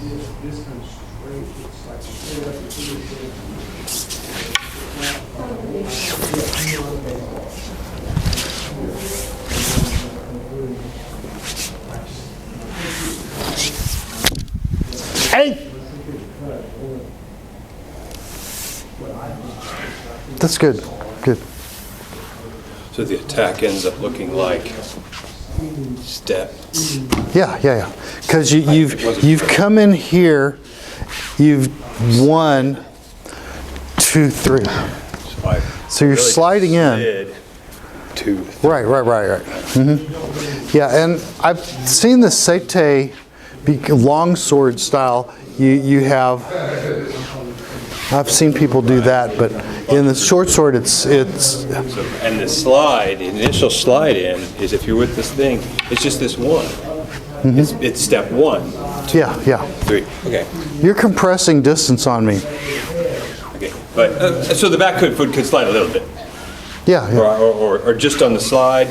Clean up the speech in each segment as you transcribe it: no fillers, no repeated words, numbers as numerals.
This comes straight, it's like straight up your Hey! That's good. Good. So the attack ends up looking like step. Yeah. Because you've come in here, you've 1, 2, 3. So you're really sliding in. slid 2, 3. Right. Mm-hmm. Yeah, and I've seen the seitei longsword style. You have. I've seen people do that, but in the short sword, it's. So, and the slide, the initial slide in is if you're with this thing, it's just this one. Mm-hmm. It's step 1. 2, Yeah. 3. Okay. You're compressing distance on me. Okay. But so the back foot could slide a little bit. Yeah. Or just on the slide.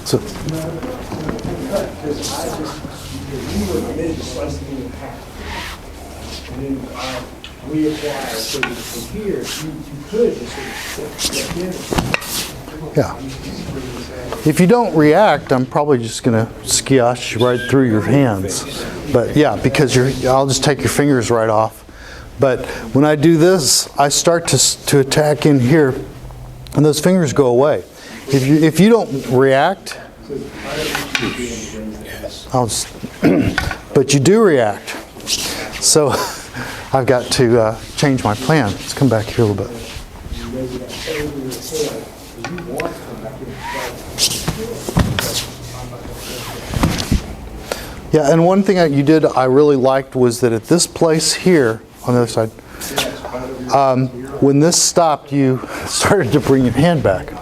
So, you were committed to slicing it in half. And then reapply. So from here, you could just step in. yeah. If you don't react, I'm probably just going to skiosh right through your hands. But yeah, because I'll just take your fingers right off. But when I do this, I start to attack in here, and those fingers go away. If you don't react, I'll just, but you do react. So I've got to change my plan. Let's come back here a little bit. Yeah, and one thing that you did I really liked was that at this place here, on the other side, when this stopped, you started to bring your hand back.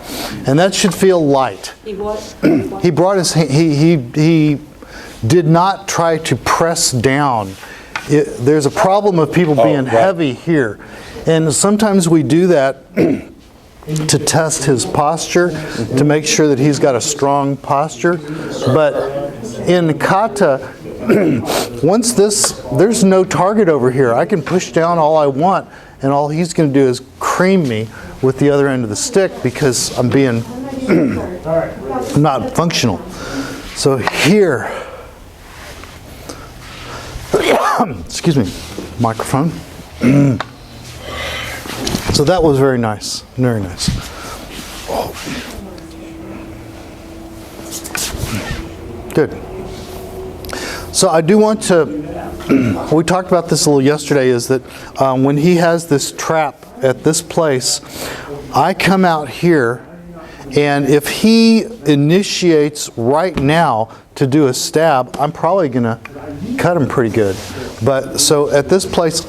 And that should feel light. He brought his hand, he did not try to press down. There's a problem of people being heavy here. And sometimes we do that to test his posture, to make sure that he's got a strong posture. But in kata, once there's no target over here. I can push down all I want, and all he's going to do is cream me with the other end of the stick because I'm being not functional. So here, excuse me, microphone. So that was very nice, very nice. Good. So I do want to, we talked about this a little yesterday, is that when he has this trap at this place, I come out here, and if he initiates right now to do a stab, I'm probably going to cut him pretty good. But so at this place,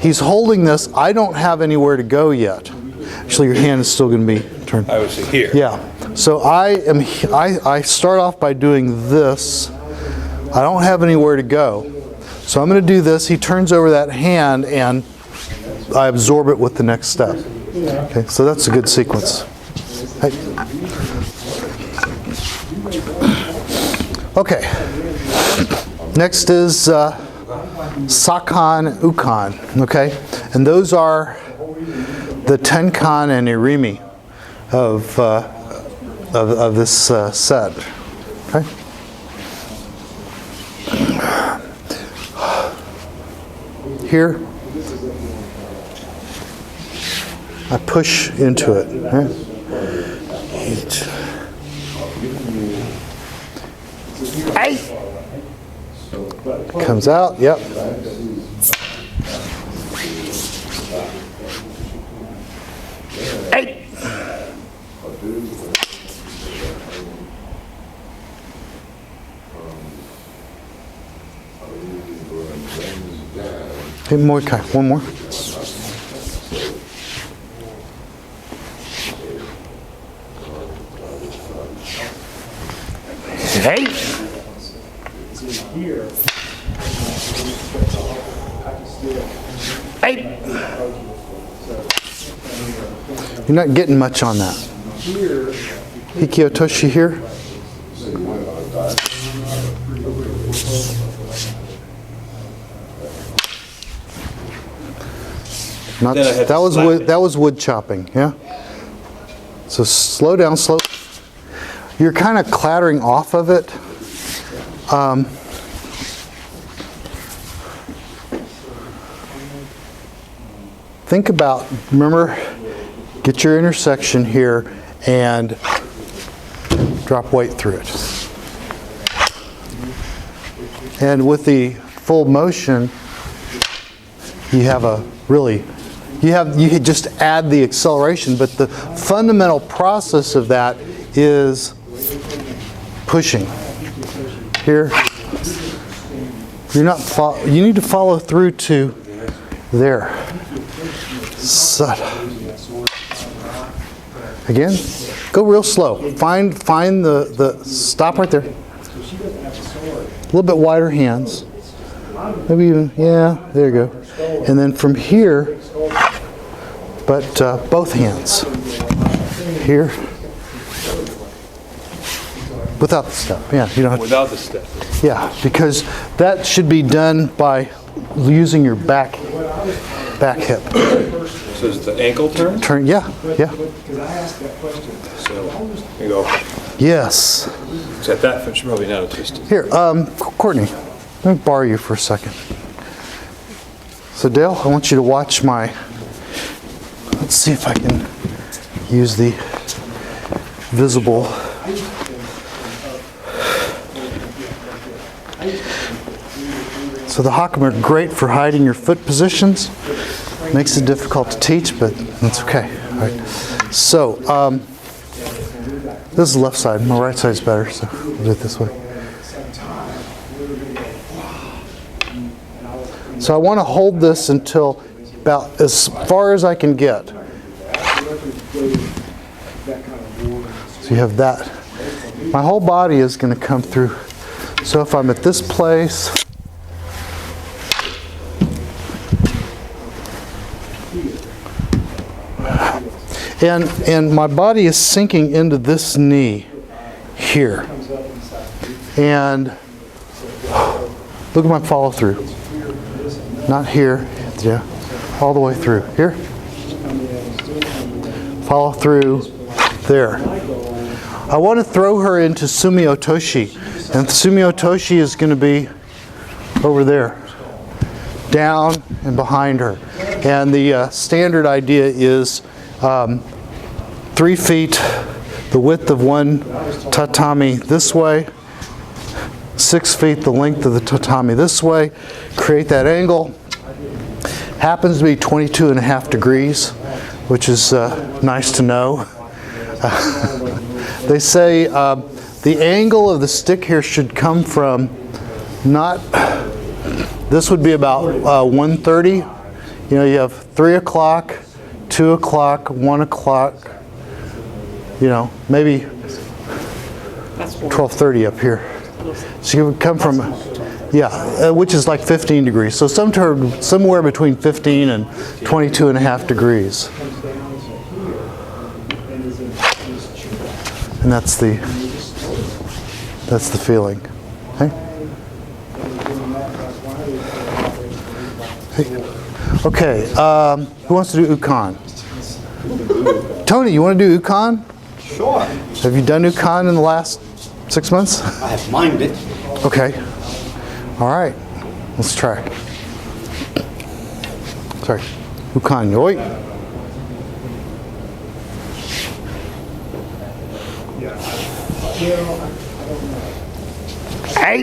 he's holding this. I don't have anywhere to go yet. Actually, your hand is still going to be turned. I was here. Yeah. So I start off by doing this. I don't have anywhere to go. So I'm going to do this. He turns over that hand, and I absorb it with the next step. Okay, so that's a good sequence. Hey. Okay. Next is Sakon, Ukon. Okay, and those are the Tenkan and Irimi of this set. Okay. Here, I push into it. Right? Hey! Comes out, yep. Hey! Hey, more, okay, one more. Hey! Hey! You're not getting much on that. Hikiotoshi here. Not, Then I had to that was slap wood, it. that was wood chopping, yeah. So slow down, slow. You're kind of clattering off of it. Think about, remember, get your intersection here and drop weight through it. And with the full motion, you have a really, you could just add the acceleration, but the fundamental process of that is pushing. Here, you're not, you need to follow through to there. So, again, go real slow. Find the stop right there. A little bit wider hands. Maybe even, yeah, there you go. And then from here, but both hands. Here. Without the step, yeah. You don't have to, Without the step. yeah, because that should be done by using your back hip. So is the ankle turn? Turn, yeah, yeah. So, here you go. Yes. Except that foot's probably not a twisted. Here, Courtney, let me borrow you for a second. So Dale, I want you to watch my, let's see if I can use the visible. So the hakum are great for hiding your foot positions. Makes it difficult to teach, but that's okay. All right. So this is the left side. My right side's better, so we'll do it this way. So I want to hold this until about as far as I can get. So you have that. My whole body is going to come through. So if I'm at this place, and my body is sinking into this knee here. And look at my follow through. Not here, yeah, all the way through. Here. Follow through there. I want to throw her into Sumi Otoshi. And Sumi Otoshi is going to be over there. Down and behind her. And the standard idea is 3 feet, the width of one tatami this way, 6 feet the length of the tatami this way. Create that angle. Happens to be 22.5 degrees, which is nice to know. They say the angle of the stick here should come from not, this would be about 1:30. You know, you have 3 o'clock, 2 o'clock, 1 o'clock, you know, maybe 12:30 up here. So you would come from, yeah, which is like 15 degrees. So somewhere between 15 and 22.5 degrees. And that's the feeling. Okay? Okay, who wants to do Ukon? Tony, you want to do Ukon? Sure. Have you done Ukon in the last 6 months? I have mimed it. Okay. All right. Let's try. Sorry. Ukon, yoi. Hey.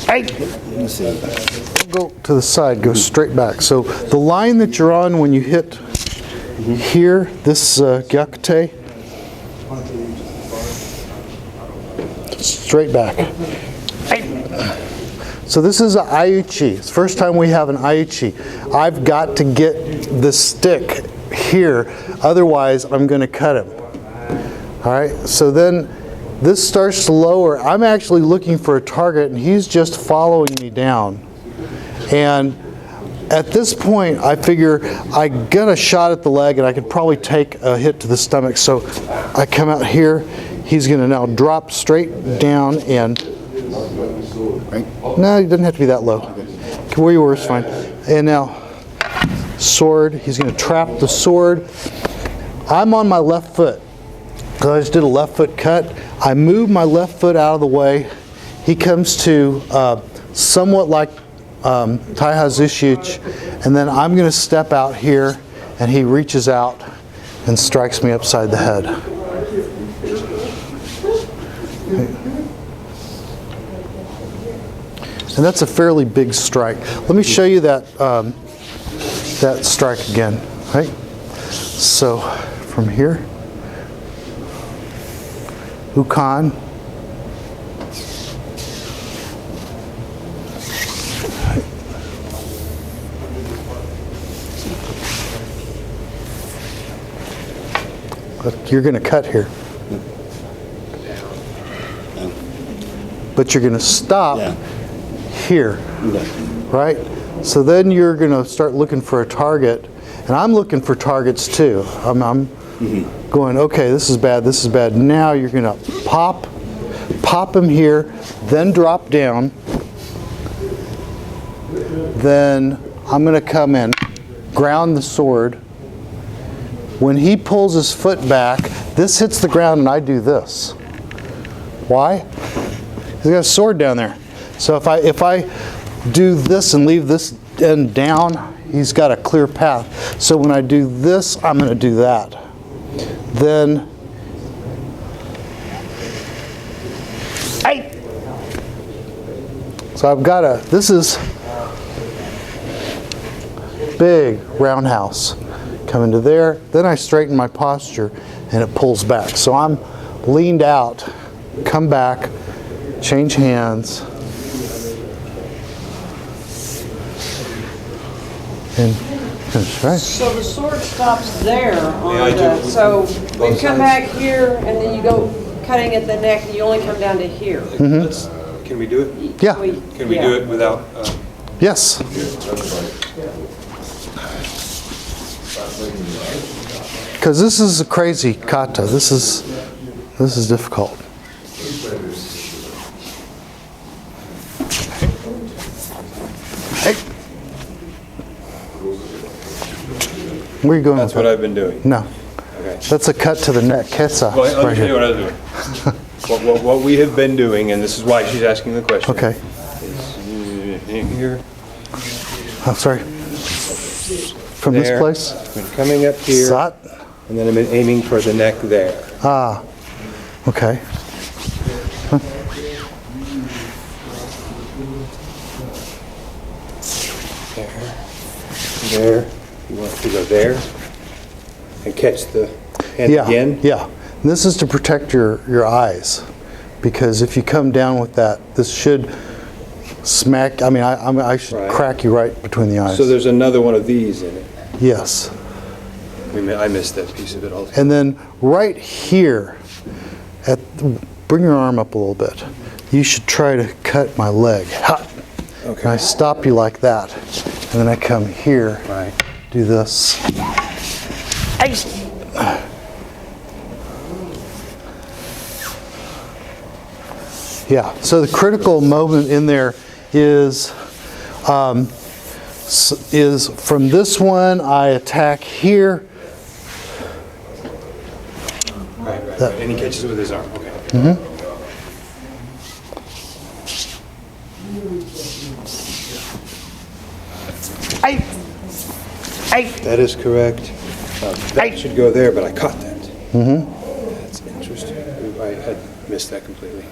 Hey. Go to the side, go straight back. So the line that you're on when you hit here, this gyakute, straight back. So this is an honte-uchi. It's the first time we have an honte-uchi. I've got to get the stick here, otherwise I'm going to cut him. All right, so then this starts to lower. I'm actually looking for a target, and he's just following me down. And at this point, I figure I get a shot at the leg, and I could probably take a hit to the stomach. So I come out here. He's going to now drop straight down and, no, he doesn't have to be that low. Where you were is fine. And now, sword. He's going to trap the sword. I'm on my left foot. So I just did a left foot cut. I move my left foot out of the way. He comes to somewhat like honte-uchi, and then I'm going to step out here, and he reaches out and strikes me upside the head. And that's a fairly big strike. Let me show you that that strike again. Right? So from here, Ukon. You're going to cut here. But you're going to stop here, right? So then you're going to start looking for a target, and I'm looking for targets too. I'm going, okay, this is bad, this is bad. Now you're going to pop him here, then drop down. Then I'm going to come in, ground the sword. When he pulls his foot back, this hits the ground and I do this. Why? He's got a sword down there. So if I do this and leave this end down, he's got a clear path. So when I do this, I'm going to do that. Then, so I've got this is big roundhouse. Come into there, then I straighten my posture and it pulls back. So I'm leaned out, come back, change hands, and finish, right? So the sword stops there on so we come back here and then you go cutting at the neck and you only come down to here. Can we do it? Yeah. Can we do it without? Yes. Because this is a crazy kata. This is difficult. Hey. Where are you going? That's with what that? I've been doing. No. Okay. That's a cut to the neck. Kesa. Well, let me Right tell you here. what I'm doing. What we have been doing, and this is why she's asking the question. Okay. Is here. Oh, sorry. From There. this place? I'm coming up here, Sat. and then I'm aiming for the neck there. Ah. Okay. Huh. There. You want to go there and catch the hand Yeah. again? Yeah. And this is to protect your eyes, because if you come down with that, this should smack. I mean, I should Right. crack you right between the eyes. So there's another one of these in it. Yes. I missed that piece of it all. And then right here, bring your arm up a little bit. You should try to cut my leg. Ha! Okay. And I stop you like that. And then I come here, Right. do this. Yeah, so the critical moment in there is from this one, I attack here. Right. And he catches it with his arm. Okay. That is correct. That should go there, but I caught that. That's interesting. I had missed that completely.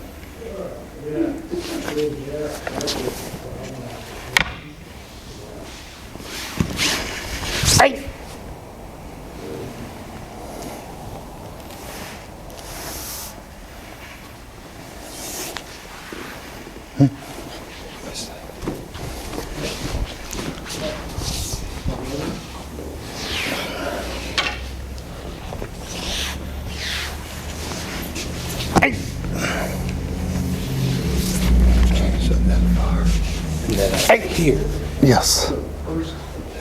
Missed that. So that far. And then here. Yes. That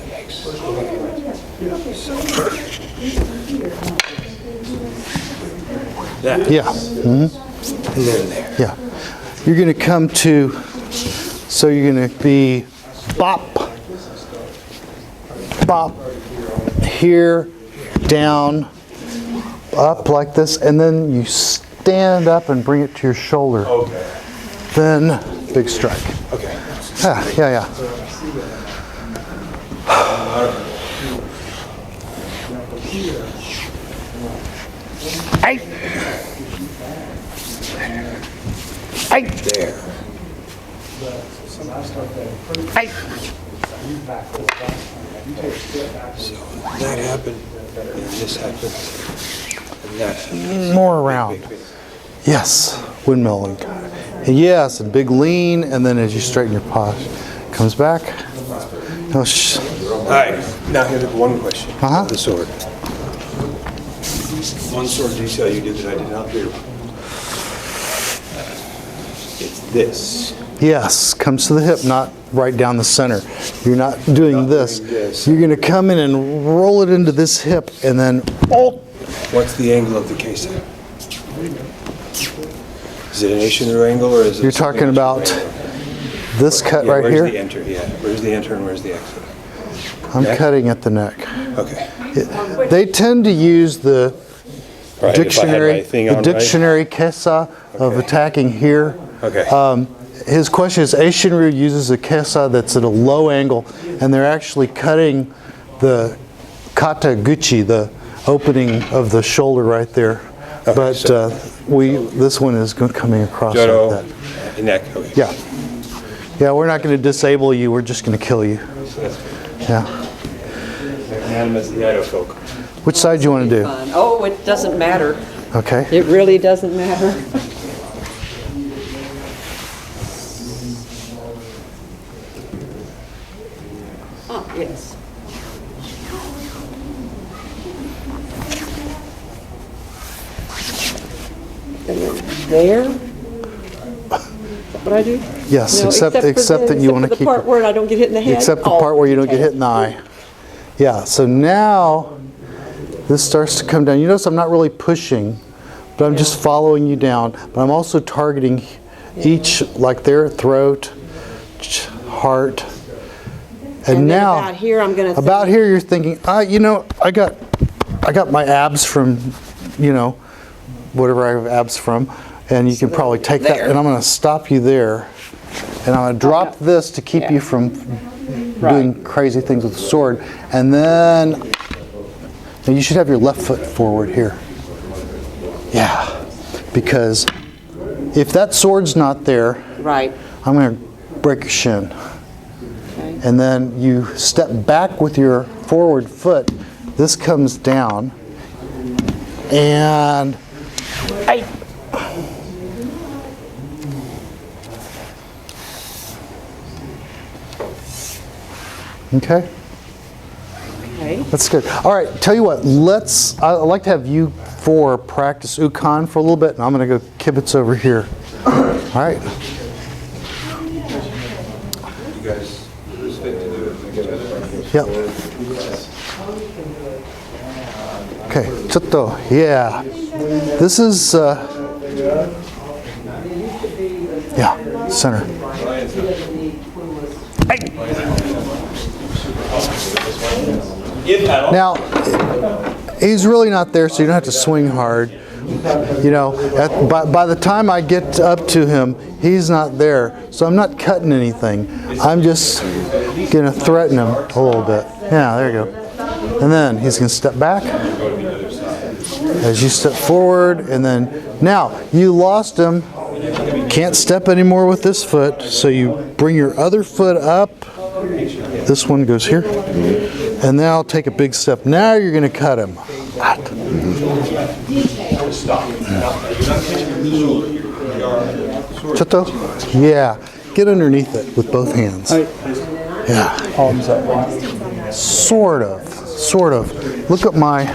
makes that. Yeah. And then there. Yeah. You're going to come to, so you're going to be bop, bop, here, down, up like this, and then you stand up and bring it to your shoulder. Okay. Then big strike. Okay. Yeah, yeah, yeah. Hey. Hey. There. Hey. So that happened, and this happened, and that happened. More around. Yes, windmilling. Yes, and big lean, and then as you straighten your posture, comes back. Oh, All right, now here's one question. Uh-huh. The sword. One sword detail you did that I did not do. It's this. Yes, comes to the hip, not right down the center. You're not doing this. You're going to come in and roll it into this hip, and then, oh, What's the angle of the case? Is it an Aishinru angle, or is it? you're talking about this cut Yeah, right where's here. the enter? Yeah, where's the enter and where's the exit? I'm neck? cutting at the neck. Okay. They tend to use the Right, dictionary, if I had my thing the on right. dictionary kesa of attacking here. Okay. His question is, Aishinru uses a kesa that's at a low angle, and they're actually cutting the kata guchi, the opening of the shoulder right there. Okay, But so- this one is coming across Jodo, like that. neck. Okay. Yeah. Yeah, we're not going to disable you. We're just going to kill you. Yeah. Magnanimous the Ido folk. Which side do you want to do? Fun. Oh, it doesn't matter. Okay. It really doesn't matter. Oh, yes. And then there. Is that what I do? Yes, No, except that you want to the keep part where I don't get hit in the head. except the Oh, part where you don't get okay. hit in the eye. Yeah, so now this starts to come down. You notice I'm not really pushing, but I'm just following you down. But I'm also targeting each, like their throat, heart. And then now, about here, I'm gonna about think- here you're thinking, you know, I got my abs from, you know, whatever I have abs from, and you can probably take that, there. and I'm going to stop you there, and I'm going to drop this to keep you from doing crazy things with the sword, and then now you should have your left foot forward here. Yeah, because if that sword's not there, Right. I'm going to break your shin. Okay. And then you step back with your forward foot. This comes down. And okay, Okay. that's good. All right, tell you what, I'd like to have you four practice Ukon for a little bit, and I'm going to go kibitz over here. All right. You guys stick to do it. Yep. Okay, chotto, yeah. This is, yeah, center. Now, he's really not there, so you don't have to swing hard. You know, by the time I get up to him, he's not there, so I'm not cutting anything. I'm just going to threaten him a little bit. Yeah, there you go. And then he's going to step back as you step forward, and then now you lost him. Can't step anymore with this foot, so you bring your other foot up. This one goes here, and now take a big step. Now you're going to cut him. Chotto? Yeah. Get underneath it with both hands. Yeah. Palms up. Sort of. Look at my...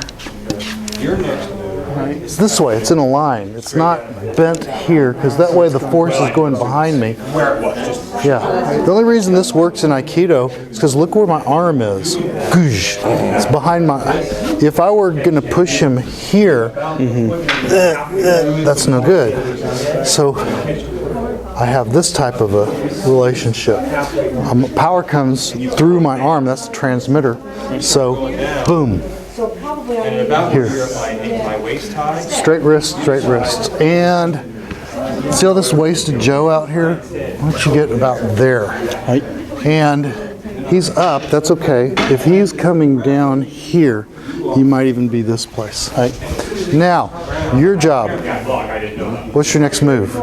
It's this way. It's in a line. It's not bent here, because that way the force is going behind me. Yeah. The only reason this works in Aikido is because look where my arm is. Goosh. It's behind my... If I were going to push him here, that's no good. So I have this type of a relationship. Power comes through my arm, that's the transmitter. So, boom. And about Here. my waist high. Straight wrist, and see all this wasted Joe out here? Why don't you get about there? Right. And he's up, that's okay. If he's coming down here, he might even be this place. Right. Now, your job. What's your next move?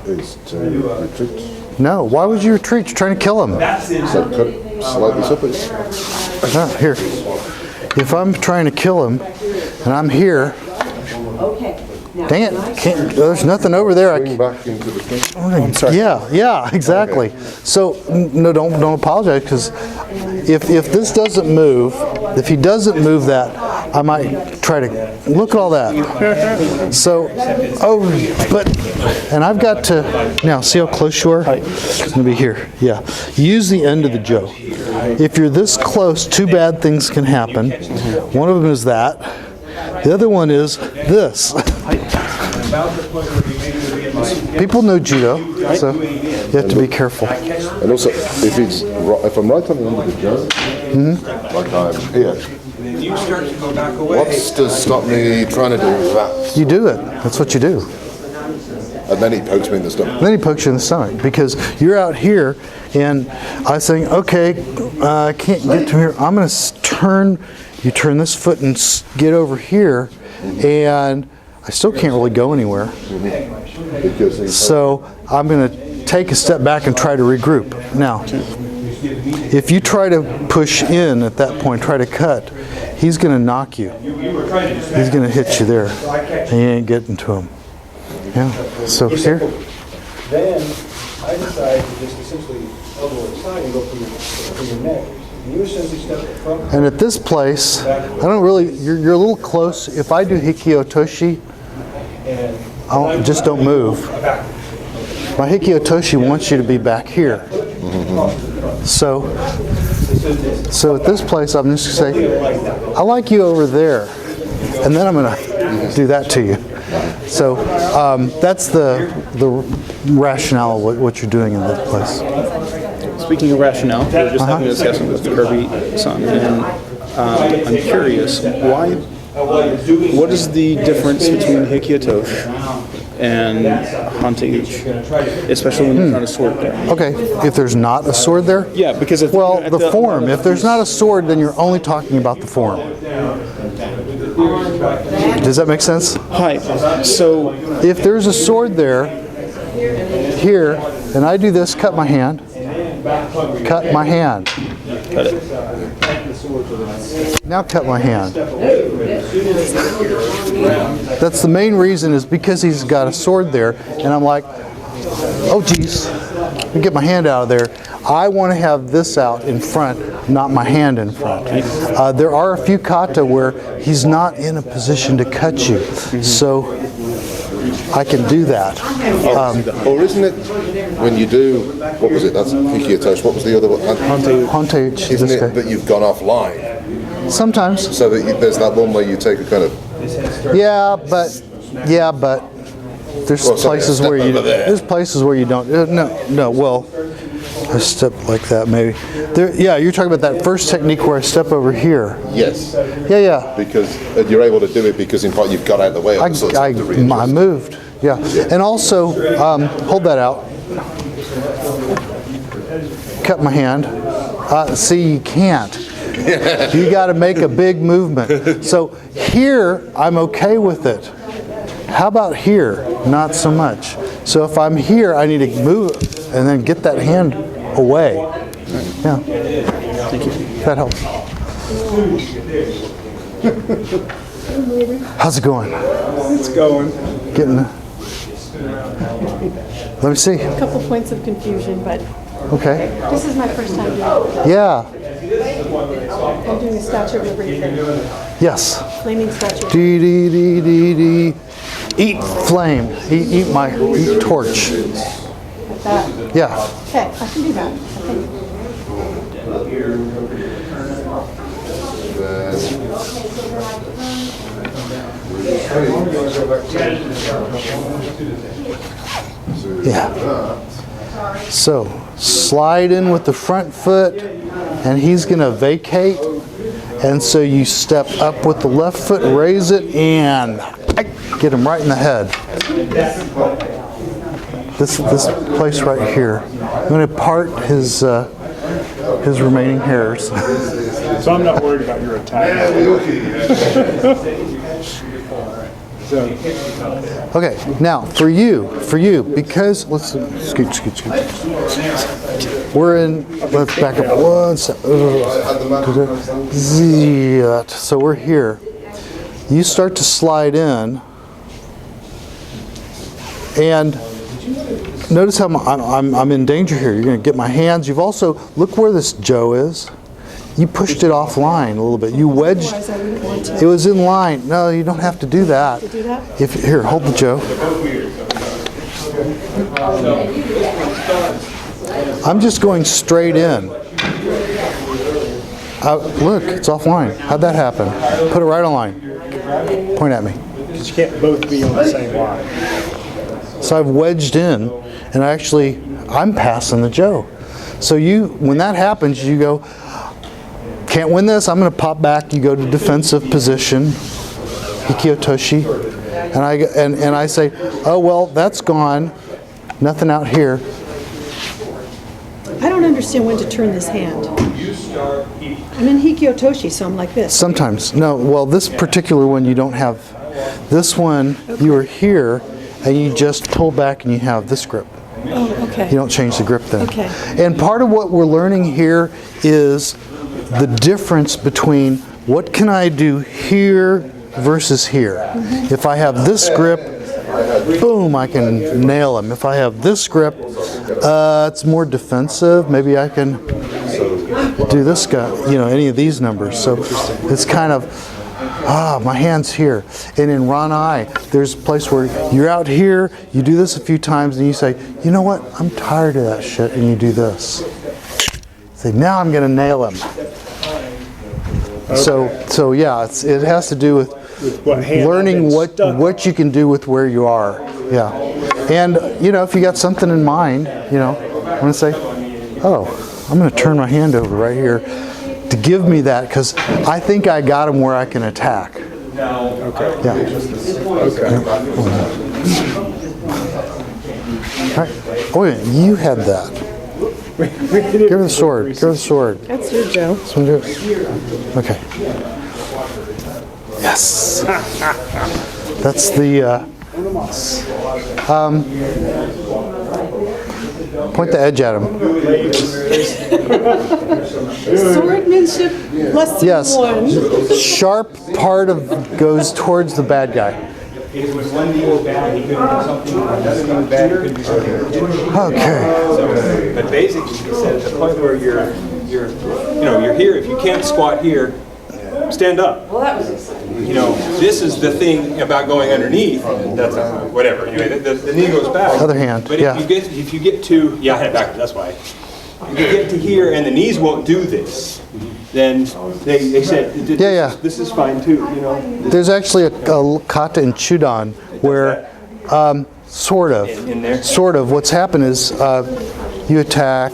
Is to retreat. No, why would you retreat? You're trying to kill him. So cut it slightly separate. Here. If I'm trying to kill him, and I'm here, dang it, there's nothing over there. Bring back into the thing. Yeah, exactly. So, no, don't apologize, because if this doesn't move, if he doesn't move that, I might try to, look at all that. So, and I've got to, now see how close you are? I'm going to be here, yeah. Use the end of the Joe. If you're this close, two bad things can happen. One of them is that. The other one is this. People know judo, so you have to be careful. And also, if I'm right on the end of the Joe, like I'm here, what's to stop me trying to do that? You do it. That's what you do. And then he pokes me in the stomach. Then he pokes you in the stomach because you're out here, and I was saying, okay, I can't get to here. I'm going to turn. You turn this foot and get over here, and I still can't really go anywhere. So I'm going to take a step back and try to regroup. Now, if you try to push in at that point, try to cut, he's going to knock you. He's going to hit you there, and you ain't getting to him. Yeah. So here. Then I decided to just essentially elbow it aside and go for your neck. And you essentially step from. And at this place, I don't really. You're a little close. If I do hikiotoshi, just don't move. My hikiotoshi wants you to be back here. So at this place, I'm just going to say, I like you over there, and then I'm going to do that to you. So that's the rationale of what you're doing in that place. Speaking of rationale, we were just having a discussion with Kirby-san, and I'm curious, what is the difference between hikiotoshi and honte-uchi, especially when there's not a sword there? Okay, if there's not a sword there? Yeah, because if the form. If there's not a sword, then you're only talking about the form. Does that make sense? Hi. So if there's a sword there, here, and I do this, cut my hand. Cut my hand. Cut it. Now cut my hand. That's the main reason, is because he's got a sword there, and I'm like, oh geez, let me get my hand out of there. I want to have this out in front, not my hand in front. There are a few kata where he's not in a position to cut you, so I can do that. Or isn't it when you do, what was it, that's hikiotoshi, what was the other one? Honte-uchi. Isn't it that you've gone offline? Sometimes. So that there's that one where you take a kind of... Yeah, but there's places where you don't. No. Well, a step like that maybe. Yeah, you're talking about that first technique where I step over here. Yes. Yeah. Because you're able to do it because in part you've got out of the way. I moved. Yeah. And also, hold that out. Cut my hand. See, you can't. You got to make a big movement. So here, I'm okay with it. How about here? Not so much. So if I'm here, I need to move and then get that hand away. Yeah. Thank you. That helps. How's it going? It's going. Let me see. A couple points of confusion, but Okay. this is my first time doing it. Yeah. I'm doing a Statue of Liberty thing. Yes. Flaming statue. Dee dee dee dee dee. Eat flame. Eat torch. Like that. Yeah. Okay, I can do that. I think. So Yeah. So slide in with the front foot, and he's going to vacate. And so you step up with the left foot, raise it, and get him right in the head. This place right here. I'm going to part his remaining hairs. So I'm not worried about your attack. Okay, now for you, because let's scoot. We're in. Let's back up one second. So we're here. You start to slide in, and notice how I'm in danger here. You're going to get my hands. You've also look where this Joe is. You pushed it offline a little bit. You wedged. Otherwise, I wouldn't want to. It was in line. No, you don't have to do that. Do that? Here, hold the Joe. I'm just going straight in. Look, it's offline. How'd that happen? Put it right on line. Point at me. Because you can't both be on the same line. So I've wedged in, and I'm passing the Joe. So when that happens, you go, can't win this, I'm going to pop back. You go to defensive position, hikiotoshi, and I say, oh well, that's gone, nothing out here. I don't understand when to turn this hand. I'm in hikiotoshi, so I'm like this. Sometimes, no, well this particular one you don't have. This one, you are here, and you just pull back and you have this grip. Oh, okay. You don't change the grip then. Okay. And part of what we're learning here is the difference between what can I do here versus here. Mm-hmm. If I have this grip, boom, I can nail him. If I have this grip, it's more defensive. Maybe I can do this guy, any of these numbers. So it's kind of, my hand's here. And in Ranai, there's a place where you're out here, you do this a few times, and you say, you know what, I'm tired of that shit, and you do this. Say, now I'm going to nail him. Okay. So yeah, it has to do with what hand learning what you can do with where you are. Yeah. And, if you got something in mind, I'm going to say, oh, I'm going to turn my hand over right here to give me that, because I think I got him where I can attack. Okay. Yeah. Okay. All right. Oh, yeah, you had that. Give her the sword. Give her the sword. That's your Joe. This one do it. Okay. Yes. That's the. Point the edge at him. Swordmanship lesson Yes. 1. Sharp part goes towards the bad guy. If it was one deal bad, he couldn't do something. Another deal bad, he couldn't do something. Okay. But basically, he said at the point where you're here. If you can't squat here, stand up. Well, that was exciting. This is the thing about going underneath. That's whatever. Anyway, the knee goes back. Other hand, But yeah. if you get to I had it backwards. That's why. If you get to here and the knees won't do this, then they said this is fine too. There's actually a kata in Chudan where sort of what's happened is you attack,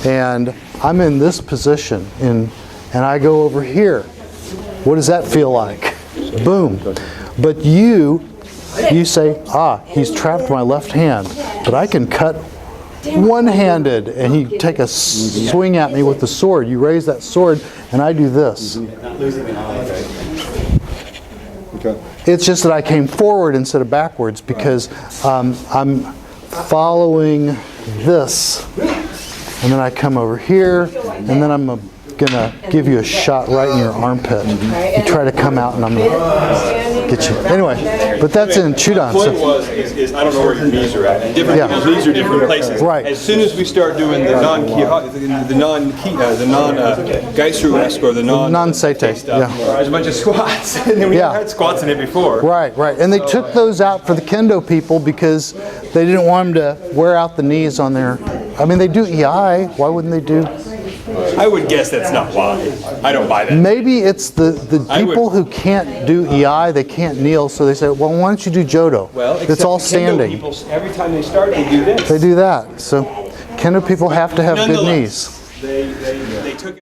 and I'm in this position and I go over here. What does that feel like? Boom. But you say, he's trapped my left hand, but I can cut one-handed, and he take a swing at me with the sword. You raise that sword, and I do this. Okay. It's just that I came forward instead of backwards because I'm following this, and then I come over here, and then I'm gonna give you a shot right in your armpit. You try to come out, and I'm gonna get you. Anyway, but that's in Chudan. The point is I don't know where your knees are at. And different people's knees are different places. Right. As soon as we start doing the non-gaisru-esque or the non-seite stuff, yeah. there's a bunch of squats. And then we had squats in it before. Right. And they took those out for the kendo people because they didn't want them to wear out the knees on their. I mean, they do EI. Why wouldn't they do? I would guess that's not why. I don't buy that. Maybe it's the I would- people who can't do EI, they can't kneel, so they say, well, why don't you do Jodo? Well, it's all except the Kendo standing. people, every time they start, they do this. They do that. So Kendo people have to have good Nonetheless, knees. They took